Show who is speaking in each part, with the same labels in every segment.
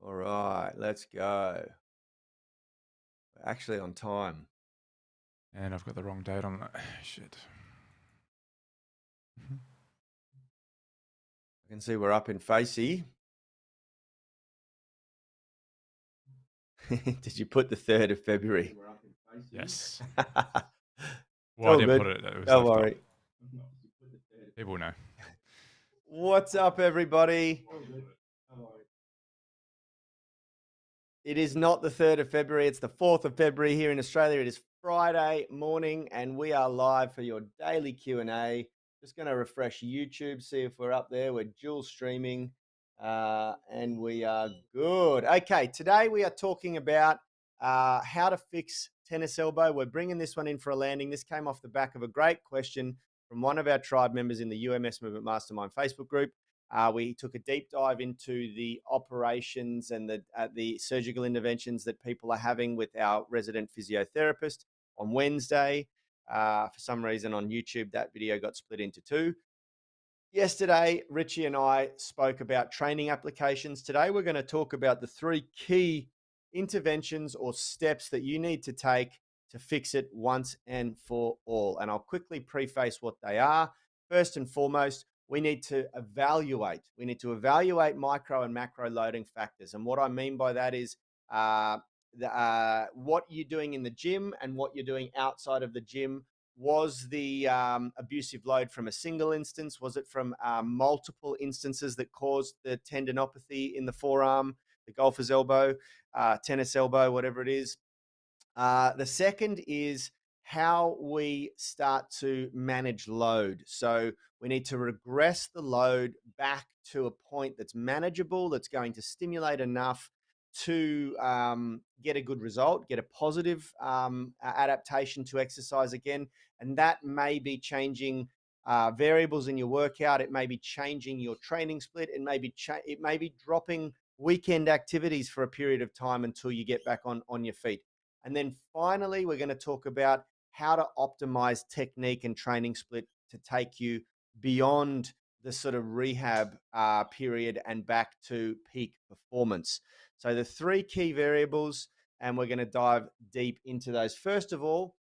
Speaker 1: All right, let's go. We're actually on time.
Speaker 2: And I've got the wrong date on it. Shit.
Speaker 1: I can see we're up in Facey. Did you put the 3rd of February?
Speaker 2: Yes.
Speaker 1: It's
Speaker 2: Well, I
Speaker 1: all
Speaker 2: didn't put
Speaker 1: good.
Speaker 2: it. It was
Speaker 1: Don't
Speaker 2: left
Speaker 1: worry.
Speaker 2: off. People know.
Speaker 1: What's up, everybody? It is not the 3rd of February. It's the 4th of February here in Australia. It is Friday morning, and we are live for your daily Q&A. Just going to refresh YouTube, see if we're up there. We're dual streaming, and we are good. Okay, today we are talking about how to fix tennis elbow. We're bringing this one in for a landing. This came off the back of a great question from one of our tribe members in the UMS Movement Mastermind Facebook group. We took a deep dive into the operations and the surgical interventions that people are having with our resident physiotherapist on Wednesday. For some reason on YouTube, that video got split into two. Yesterday, Richie and I spoke about training applications. Today, we're going to talk about the 3 key interventions or steps that you need to take to fix it once and for all. And I'll quickly preface what they are. First and foremost, we need to evaluate. We need to evaluate micro and macro loading factors. And what I mean by that is what you're doing in the gym and what you're doing outside of the gym. Was the abusive load from a single instance? Was it from multiple instances that caused the tendinopathy in the forearm, the golfer's elbow, tennis elbow, whatever it is? The second is how we start to manage load. So we need to regress the load back to a point that's manageable, that's going to stimulate enough to get a good result, get a positive adaptation to exercise again. And that may be changing variables in your workout. It may be changing your training split. It may be dropping weekend activities for a period of time until you get back on your feet. And then finally, we're going to talk about how to optimize technique and training split to take you beyond the sort of rehab period and back to peak performance. So the 3 key variables, and we're going to dive deep into those. First of all,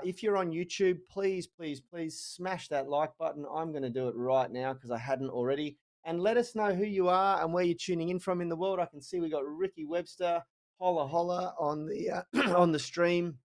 Speaker 1: if you're on YouTube, please, please, please smash that like button. I'm going to do it right now because I hadn't already. And let us know who you are and where you're tuning in from in the world. I can see we got Ricky Webster, holla holla on the on the stream.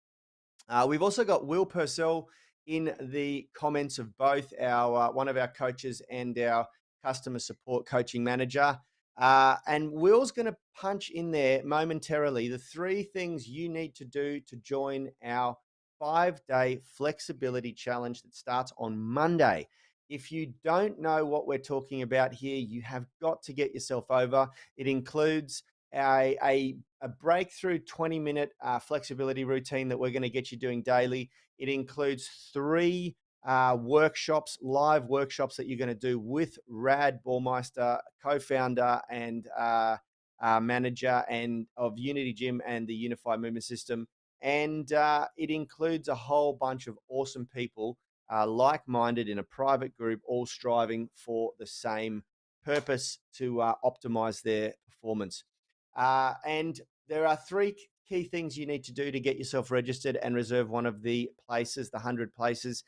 Speaker 1: We've also got Will Purcell in the comments of both our one of our coaches and our customer support coaching manager. And Will's going to punch in there momentarily the 3 things you need to do to join our 5-day flexibility challenge that starts on Monday. If you don't know what we're talking about here, you have got to get yourself over. It includes a breakthrough 20-minute flexibility routine that we're going to get you doing daily. It includes 3 workshops, live workshops that you're going to do with Rad Ballmeister, co-founder and manager and of Unity Gym and the Unified Movement System. And it includes a whole bunch of awesome people, like-minded in a private group, all striving for the same purpose to optimize their performance. And there are 3 key things you need to do to get yourself registered and reserve one of the places, the 100 places.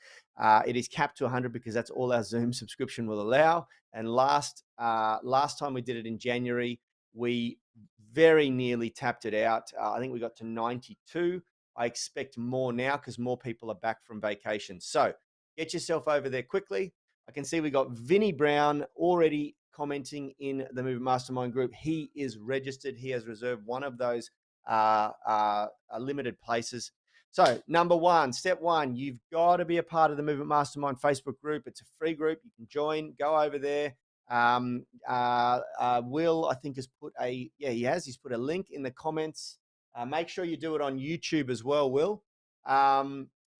Speaker 1: It is capped to 100 because that's all our Zoom subscription will allow. And last time we did it in January, we very nearly tapped it out. I think we got to 92. I expect more now because more people are back from vacation. So get yourself over there quickly. I can see we got Vinny Brown already commenting in the Movement Mastermind group. He is registered. He has reserved one of those limited places. So step one, you've got to be a part of the Movement Mastermind Facebook group. It's a free group. You can join, go over there. Will, I think, has put he's put a link in the comments. Make sure you do it on YouTube as well, Will.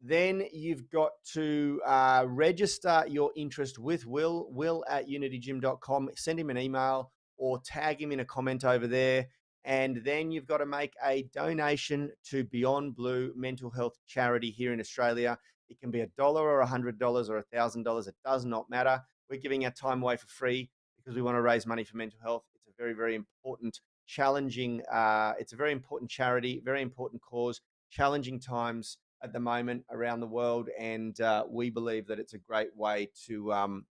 Speaker 1: Then you've got to register your interest with Will at unitygym.com. Send him an email or tag him in a comment over there. And then you've got to make a donation to Beyond Blue mental health charity here in Australia. It can be $1 or $100 or $1,000. It does not matter. We're giving our time away for free because we want to raise money for mental health. It's a very, very important challenging. It's a very important charity, very important cause, challenging times at the moment around the world, and we believe that it's a great way to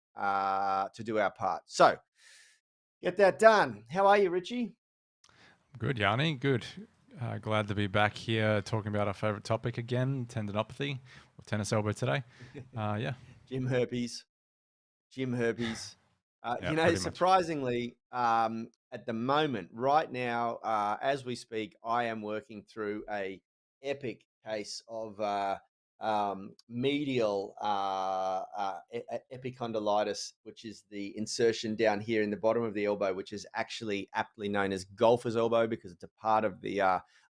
Speaker 1: do our part. So get that done. How are you, Richie?
Speaker 2: Good, Yanni. Good. Glad to be back here talking about our favorite topic again, tendinopathy or tennis elbow today. Yeah,
Speaker 1: Jim herpes. Jim herpes.
Speaker 2: yeah, pretty much.
Speaker 1: Surprisingly, at the moment, right now, as we speak, I am working through a epic case of medial epicondylitis, which is the insertion down here in the bottom of the elbow, which is actually aptly known as golfer's elbow because it's a part of the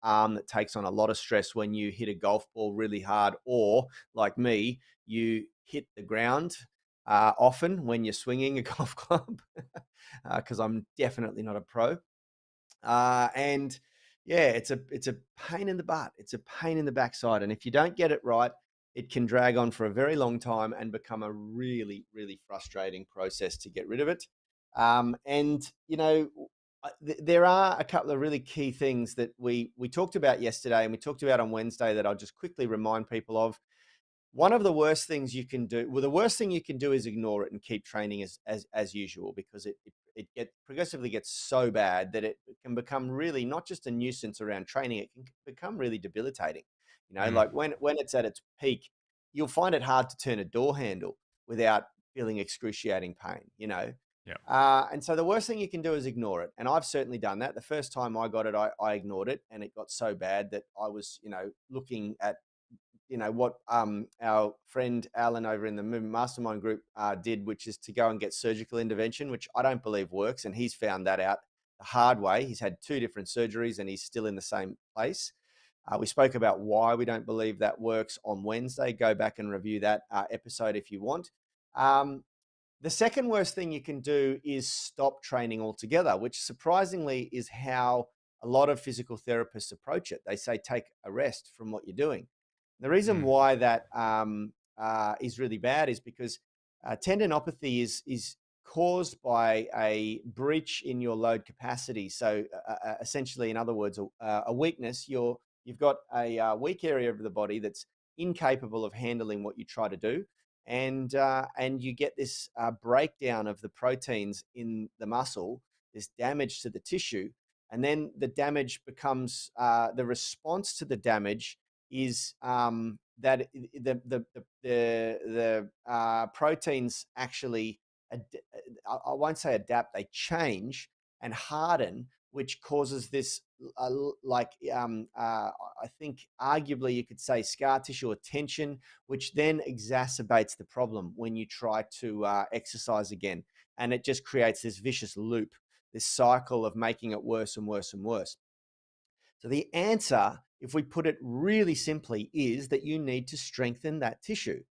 Speaker 1: arm that takes on a lot of stress when you hit a golf ball really hard, or like me, you hit the ground often when you're swinging a golf club, because I'm definitely not a pro. And yeah, it's a pain in the butt. It's a pain in the backside, and if you don't get it right, it can drag on for a very long time and become a really, really frustrating process to get rid of it. And there are a couple of really key things that we talked about yesterday, and we talked about on Wednesday that I'll just quickly remind people of. One of the worst things you can do, well, the worst thing you can do is ignore it and keep training as usual, because it progressively gets so bad that it can become really not just a nuisance around training, it can become really debilitating.
Speaker 2: Mm,
Speaker 1: Like when it's at its peak, you'll find it hard to turn a door handle without feeling excruciating pain.
Speaker 2: yeah.
Speaker 1: And so the worst thing you can do is ignore it. And I've certainly done that. The first time I got it, I ignored it, and it got so bad that I was, looking at what our friend Alan over in the mastermind group did, which is to go and get surgical intervention, which I don't believe works. And he's found that out the hard way. He's had 2 different surgeries and he's still in the same place. We spoke about why we don't believe that works on Wednesday. Go back and review that episode if you want. The second worst thing you can do is stop training altogether, which surprisingly is how a lot of physical therapists approach it. They say take a rest from what you're doing. The reason
Speaker 2: Mm,
Speaker 1: why that is really bad is because tendinopathy is caused by a breach in your load capacity. So essentially, in other words, a weakness. You've got a weak area of the body that's incapable of handling what you try to do, and you get this breakdown of the proteins in the muscle, this damage to the tissue, and then the damage becomes the response to the damage is that the proteins actually I won't say adapt, they change and harden, which causes this I think arguably you could say scar tissue or tension, which then exacerbates the problem when you try to exercise again. And it just creates this vicious loop, this cycle of making it worse and worse and worse. So the answer, if we put it really simply, is that you need to strengthen that tissue.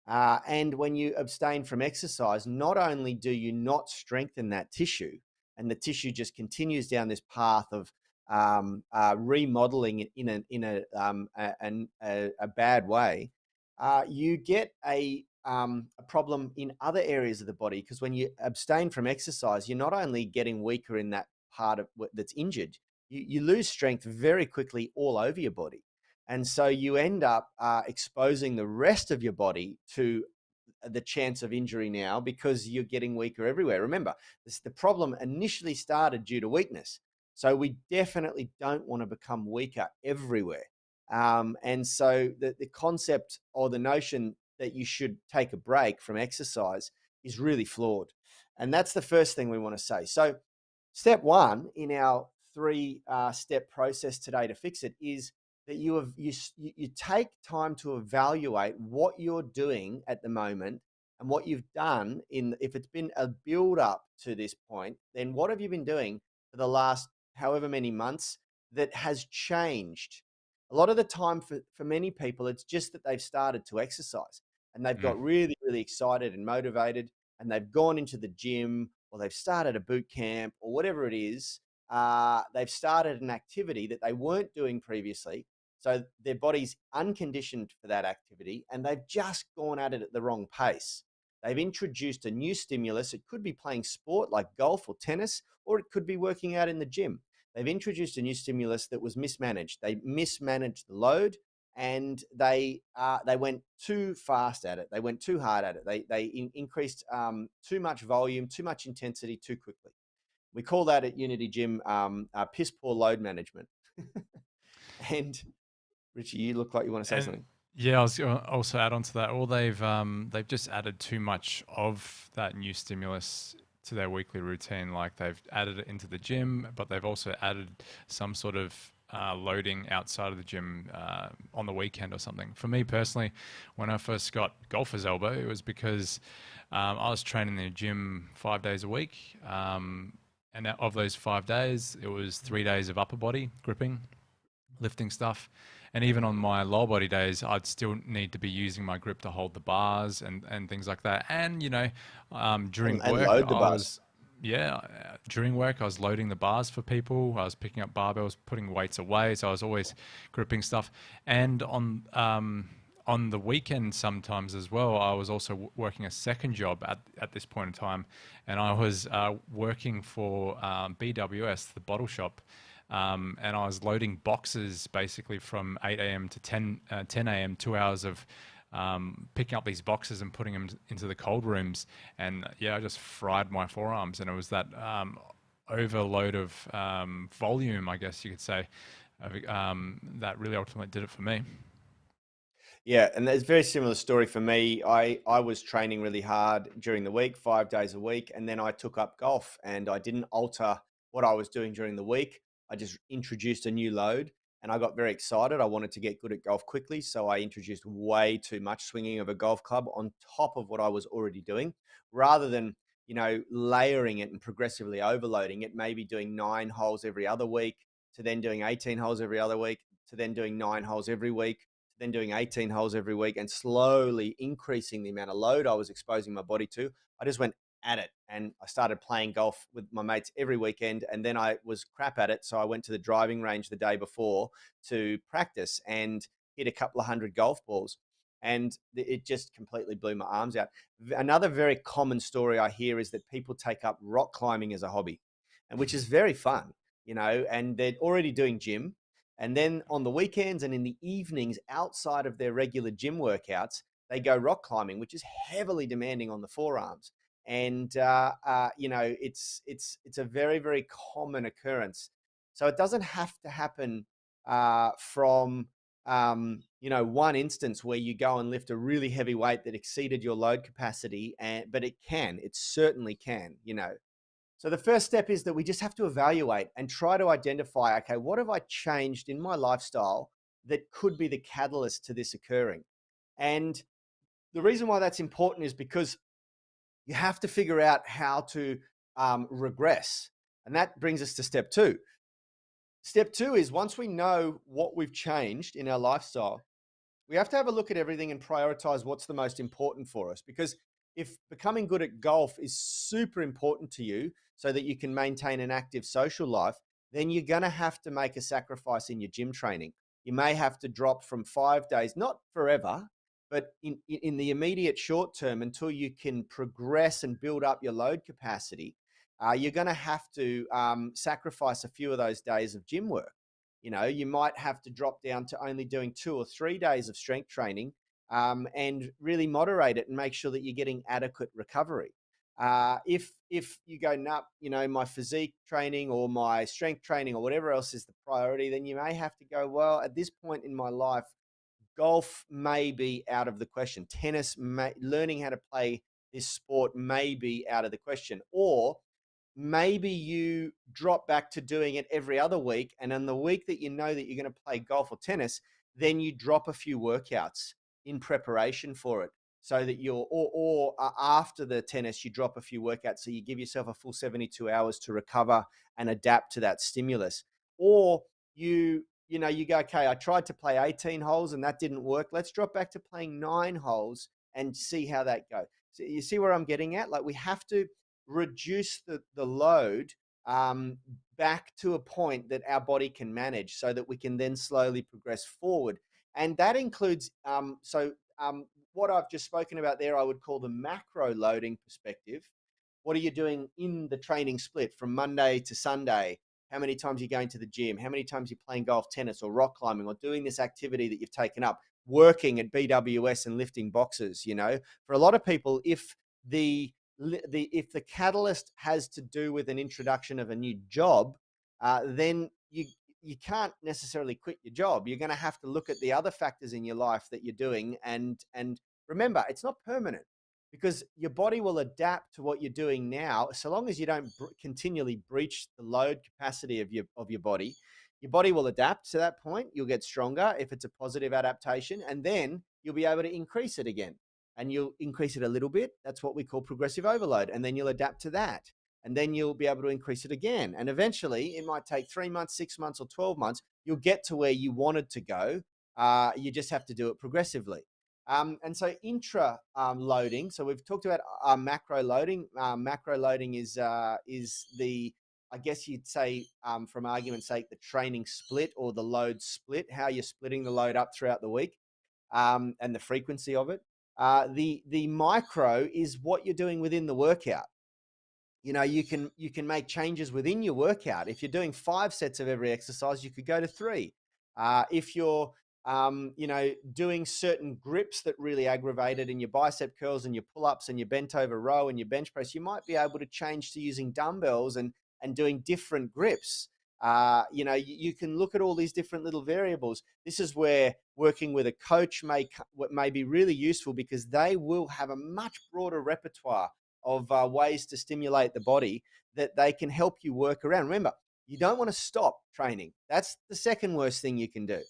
Speaker 1: And when you abstain from exercise, not only do you not strengthen that tissue, and the tissue just continues down this path of remodeling it in a bad way, you get a problem in other areas of the body, because when you abstain from exercise, you're not only getting weaker in that part of that's injured, you lose strength very quickly all over your body. And so you end up exposing the rest of your body to the chance of injury now, because you're getting weaker everywhere. Remember, the problem initially started due to weakness. So we definitely don't want to become weaker everywhere. And so the concept or the notion that you should take a break from exercise is really flawed. And that's the first thing we want to say. So step one in our 3 step process today to fix it is that you take time to evaluate what you're doing at the moment and what you've done. If it's been a build up to this point, then what have you been doing for the last however many months that has changed? A lot of the time for many people, it's just that they've started to exercise and they've
Speaker 2: mm,
Speaker 1: got really, really excited and motivated, and they've gone into the gym, or they've started a boot camp, or whatever it is. They've started an activity that they weren't doing previously. So their body's unconditioned for that activity, and they've just gone at it at the wrong pace. They've introduced a new stimulus. It could be playing sport like golf or tennis, or it could be working out in the gym. they've introduced a new stimulus that was mismanaged. They mismanaged the load, and they went too fast at it. They went too hard at it. They increased too much volume, too much intensity, too quickly. We call that at Unity Gym piss poor load management. And Richie, you look like you want to say
Speaker 2: And
Speaker 1: something.
Speaker 2: yeah, I was going to also add on to that. Or they've just added too much of that new stimulus to their weekly routine. Like they've added it into the gym, but they've also added some sort of loading outside of the gym on the weekend or something. For me personally, when I first got golfer's elbow, it was because I was training in the gym 5 days a week. And of those 5 days, it was 3 days of upper body gripping, lifting stuff. And even on my lower body days, I'd still need to be using my grip to hold the bars and things like that. And, during
Speaker 1: And
Speaker 2: work,
Speaker 1: load the bars.
Speaker 2: during work, I was loading the bars for people. I was picking up barbells, putting weights away. So I was always gripping stuff. And on the weekend sometimes as well, I was also working a second job at this point in time. And I was working for BWS, the bottle shop. And I was loading boxes basically from 8 a.m. to 10 a.m., 2 hours of picking up these boxes and putting them into the cold rooms. And yeah, I just fried my forearms. And it was that overload of volume, I guess you could say, that really ultimately did it for me.
Speaker 1: Yeah, and there's a very similar story for me. I was training really hard during the week, 5 days a week, and then I took up golf, and I didn't alter what I was doing during the week. I just introduced a new load, and I got very excited. I wanted to get good at golf quickly, so I introduced way too much swinging of a golf club on top of what I was already doing, rather than layering it and progressively overloading it. Maybe doing 9 holes every other week, to then doing 18 holes every other week, to then doing 9 holes every week, then doing 18 holes every week, and slowly increasing the amount of load I was exposing my body to. I just went at it, and I started playing golf with my mates every weekend. And then I was crap at it, so I went to the driving range the day before to practice and hit a couple of hundred golf balls. And it just completely blew my arms out. Another very common story I hear is that people take up rock climbing as a hobby, and which is very fun, and they're already doing gym, and then on the weekends and in the evenings, outside of their regular gym workouts, they go rock climbing, which is heavily demanding on the forearms. And it's a very, very common occurrence. So it doesn't have to happen from one instance where you go and lift a really heavy weight that exceeded your load capacity, but it certainly can. So the first step is that we just have to evaluate and try to identify, okay, what have I changed in my lifestyle that could be the catalyst to this occurring? And the reason why that's important is because you have to figure out how to regress. And that brings us to step two. Step two is, once we know what we've changed in our lifestyle, we have to have a look at everything and prioritize what's the most important for us. Because if becoming good at golf is super important to you so that you can maintain an active social life, then you're going to have to make a sacrifice in your gym training. You may have to drop from 5 days, not forever, but in the immediate short term, until you can progress and build up your load capacity. You're going to have to sacrifice a few of those days of gym work. You might have to drop down to only doing 2 or 3 days of strength training, and really moderate it and make sure that you're getting adequate recovery. If you go, nah, my physique training or my strength training or whatever else is the priority, then you may have to go, well, at this point in my life, golf may be out of the question. Learning how to play this sport may be out of the question. Or maybe you drop back to doing it every other week, and on the week that you know that you're going to play golf or tennis, then you drop a few workouts in preparation for it, so that after the tennis you drop a few workouts, so you give yourself a full 72 hours to recover and adapt to that stimulus. Or you go, okay, I tried to play 18 holes and that didn't work, let's drop back to playing 9 holes and see how that goes. So you see where I'm getting at? Like, we have to reduce the load back to a point that our body can manage, so that we can then slowly progress forward. And that includes, what I've just spoken about there, I would call the macro loading perspective. What are you doing in the training split from Monday to Sunday? how many times you're going to the gym, how many times you're playing golf, tennis, or rock climbing, or doing this activity that you've taken up, working at BWS and lifting boxes. For a lot of people, the if the catalyst has to do with an introduction of a new job, then you can't necessarily quit your job. You're going to have to look at the other factors in your life that you're doing, and remember, it's not permanent, because your body will adapt to what you're doing now. So long as you don't continually breach the load capacity of your body, your body will adapt to that point. You'll get stronger if it's a positive adaptation, and then you'll be able to increase it again. And you'll increase it a little bit. That's what we call progressive overload. And then you'll adapt to that. And then you'll be able to increase it again. And eventually, it might take 3 months, 6 months, or 12 months. You'll get to where you wanted to go. You just have to do it progressively. And so intra loading. So we've talked about macro loading. Macro loading is the, I guess you'd say, from argument's sake, the training split or the load split, how you're splitting the load up throughout the week, and the frequency of it. The micro is what you're doing within the workout. You can make changes within your workout. If you're doing 5 sets of every exercise, you could go to 3. If you're doing certain grips that really aggravated in your bicep curls and your pull-ups and your bent over row and your bench press, you might be able to change to using dumbbells and doing different grips. You can look at all these different little variables. This is where working with a coach may be really useful, because they will have a much broader repertoire of ways to stimulate the body that they can help you work around. Remember, you don't want to stop training. That's the second worst thing you can do.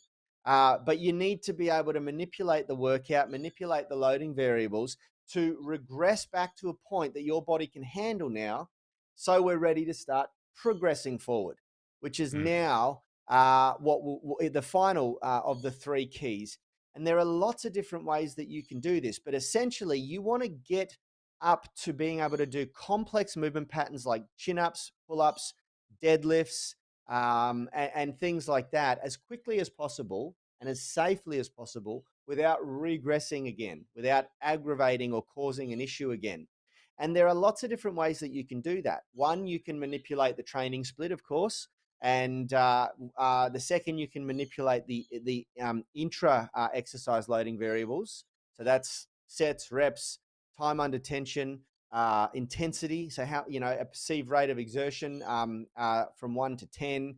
Speaker 1: But you need to be able to manipulate the workout, manipulate the loading variables to regress back to a point that your body can handle now. So we're ready to start progressing forward, which is
Speaker 2: Mm.
Speaker 1: now the final of the 3 keys. And there are lots of different ways that you can do this, but essentially you want to get up to being able to do complex movement patterns like chin-ups, pull-ups, deadlifts, and things like that as quickly as possible and as safely as possible, without regressing again, without aggravating or causing an issue again. And there are lots of different ways that you can do that. One, you can manipulate the training split, of course. And the second, you can manipulate the intra exercise loading variables. So that's sets, reps, time under tension, intensity. So how, a perceived rate of exertion from 1 to 10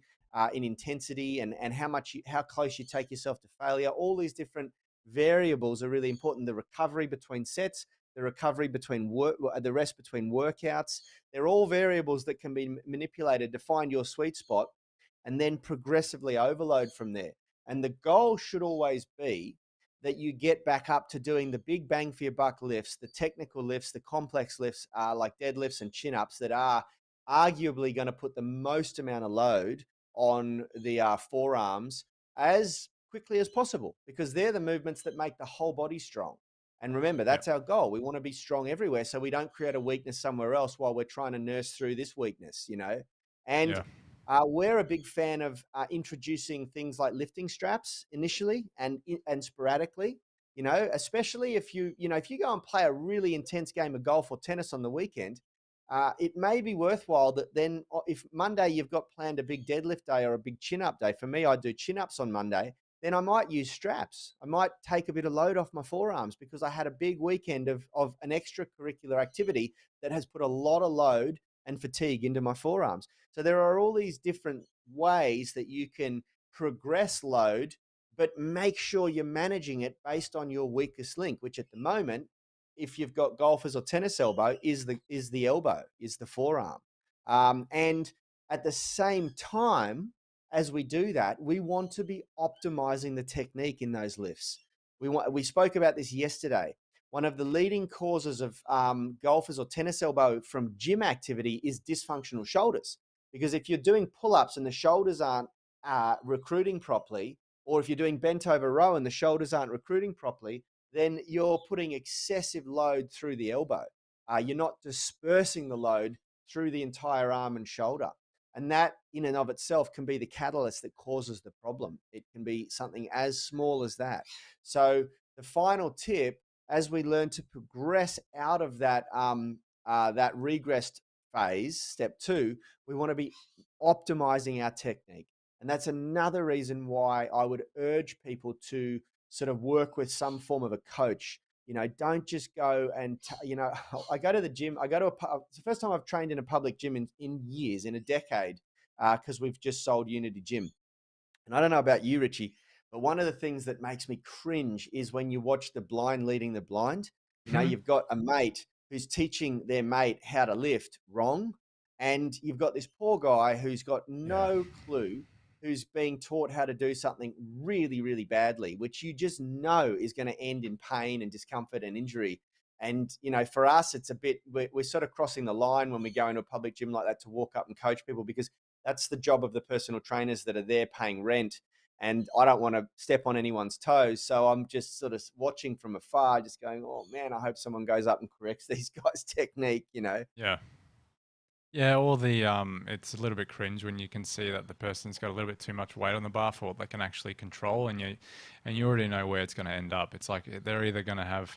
Speaker 1: in intensity, and how close you take yourself to failure. All these different variables are really important. The recovery between sets, the recovery between the rest between workouts. They're all variables that can be manipulated to find your sweet spot, and then progressively overload from there. And the goal should always be that you get back up to doing the big bang for your buck lifts, the technical lifts, the complex lifts, like deadlifts and chin-ups, that are arguably going to put the most amount of load on the forearms as quickly as possible, because they're the movements that make the whole body strong. And remember,
Speaker 2: Yeah.
Speaker 1: that's our goal. We want to be strong everywhere, so we don't create a weakness somewhere else while we're trying to nurse through this weakness. And
Speaker 2: Yeah.
Speaker 1: we're a big fan of introducing things like lifting straps initially and sporadically. Especially if you go and play a really intense game of golf or tennis on the weekend, it may be worthwhile that then, if Monday you've got planned a big deadlift day or a big chin up day. For me, I do chin ups on Monday. Then I might use straps. I might take a bit of load off my forearms because I had a big weekend of an extracurricular activity that has put a lot of load and fatigue into my forearms. So there are all these different ways that you can progress load, but make sure you're managing it based on your weakest link, which at the moment, if you've got golfers or tennis elbow, is the elbow, is the forearm. And at the same time, as we do that, we want to be optimizing the technique in those lifts. We spoke about this yesterday. One of the leading causes of golfers or tennis elbow from gym activity is dysfunctional shoulders. Because if you're doing pull-ups and the shoulders aren't recruiting properly, or if you're doing bent over row and the shoulders aren't recruiting properly, then you're putting excessive load through the elbow. You're not dispersing the load through the entire arm and shoulder. And that in and of itself can be the catalyst that causes the problem. It can be something as small as that. So the final tip, as we learn to progress out of that regressed phase, step two, we want to be optimizing our technique. And that's another reason why I would urge people to sort of work with some form of a coach. Don't just go and, I go to the gym. It's the first time I've trained in a public gym in years, in a decade, because we've just sold Unity Gym. And I don't know about you, Richie, but one of the things that makes me cringe is when you watch the blind leading the blind. You've got a mate who's teaching their mate how to lift wrong. And you've got this poor guy who's got
Speaker 2: Yeah.
Speaker 1: no clue, who's being taught how to do something really, really badly, which you just know is going to end in pain and discomfort and injury. And, for us, it's a bit, we're sort of crossing the line when we go into a public gym like that to walk up and coach people, because that's the job of the personal trainers that are there paying rent. And I don't want to step on anyone's toes. So I'm just sort of watching from afar, just going, oh man, I hope someone goes up and corrects these guys' technique.
Speaker 2: Yeah. Yeah, or it's a little bit cringe when you can see that the person's got a little bit too much weight on the bar for what they can actually control, and you already know where it's going to end up. It's like they're either going to have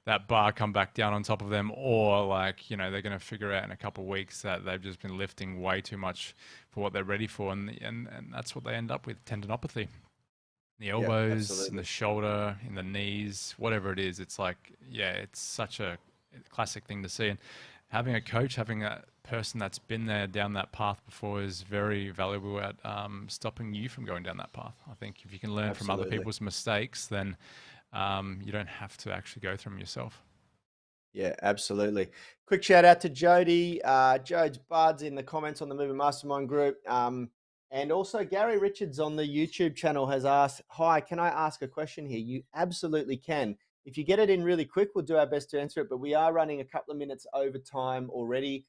Speaker 2: that bar come back down on top of them, or they're going to figure out in a couple of weeks that they've just been lifting way too much for what they're ready for, and that's what they end up with: tendinopathy. The
Speaker 1: Yeah,
Speaker 2: elbows, in the
Speaker 1: absolutely.
Speaker 2: shoulder, in the knees, whatever it is. It's like, yeah, it's such a classic thing to see. And having a coach, having a person that's been there down that path before is very valuable at stopping you from going down that path. I think if you can learn from other
Speaker 1: Absolutely.
Speaker 2: people's mistakes, then you don't have to actually go through them yourself.
Speaker 1: Yeah, absolutely. Quick shout out to Jody, Jodes Buds in the comments on the Moving Mastermind group. And also Gary Richards on the YouTube channel has asked, hi, can I ask a question here? You absolutely can. If you get it in really quick, we'll do our best to answer it, but we are running a couple of minutes over time already.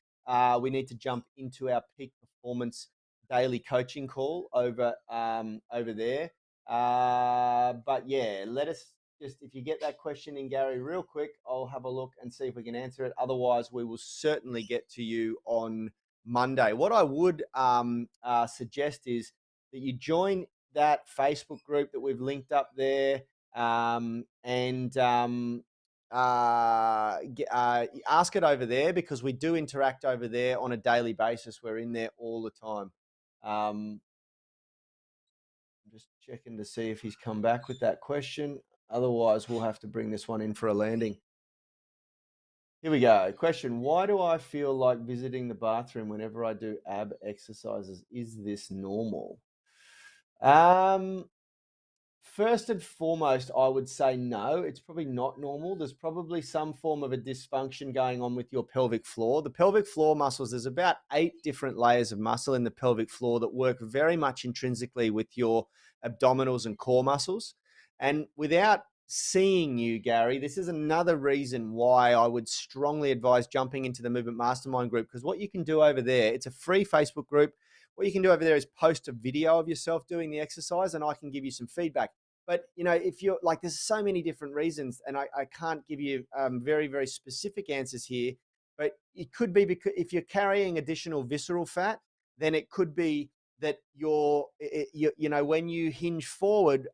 Speaker 1: We need to jump into our peak performance daily coaching call over there. But yeah, let us just, if you get that question in, Gary, real quick, I'll have a look and see if we can answer it. Otherwise, we will certainly get to you on Monday. What I would suggest is that you join that Facebook group that we've linked up there, and ask it over there, because we do interact over there on a daily basis. We're in there all the time. I'm just checking to see if he's come back with that question. Otherwise, we'll have to bring this one in for a landing. Here we go. Question: why do I feel like visiting the bathroom whenever I do ab exercises? Is this normal? Um, First and foremost, I would say no, it's probably not normal. There's probably some form of a dysfunction going on with your pelvic floor. The pelvic floor muscles, there's about 8 different layers of muscle in the pelvic floor that work very much intrinsically with your abdominals and core muscles. And without seeing you, Gary, this is another reason why I would strongly advise jumping into the Movement Mastermind group, because what you can do over there, it's a free Facebook group. What you can do over there is post a video of yourself doing the exercise, and I can give you some feedback. But if you're like, there's so many different reasons, and I can't give you very, very specific answers here. But it could be because if you're carrying additional visceral fat, then it could be that when you hinge forward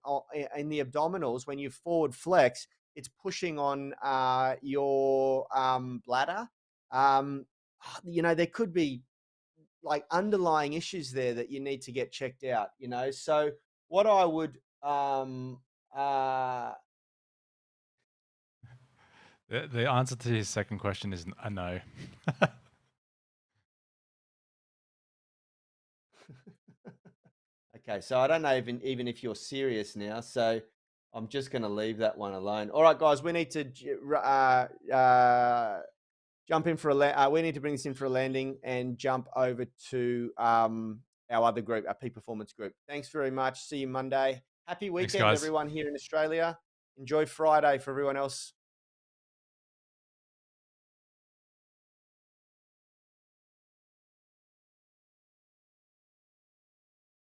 Speaker 1: in the abdominals, when you forward flex, it's pushing on your bladder. Um, there could be like underlying issues there that you need to get checked out. So what I would uh
Speaker 2: The answer to his second question is a no.
Speaker 1: okay, so I don't know even if you're serious now, so I'm just going to leave that one alone. All right, guys, we need to jump in for we need to bring this in for a landing and jump over to our other group, our peak performance group. Thanks very much. See you Monday. Happy
Speaker 2: Thanks,
Speaker 1: weekend,
Speaker 2: guys.
Speaker 1: everyone here in Australia. Enjoy Friday for everyone else.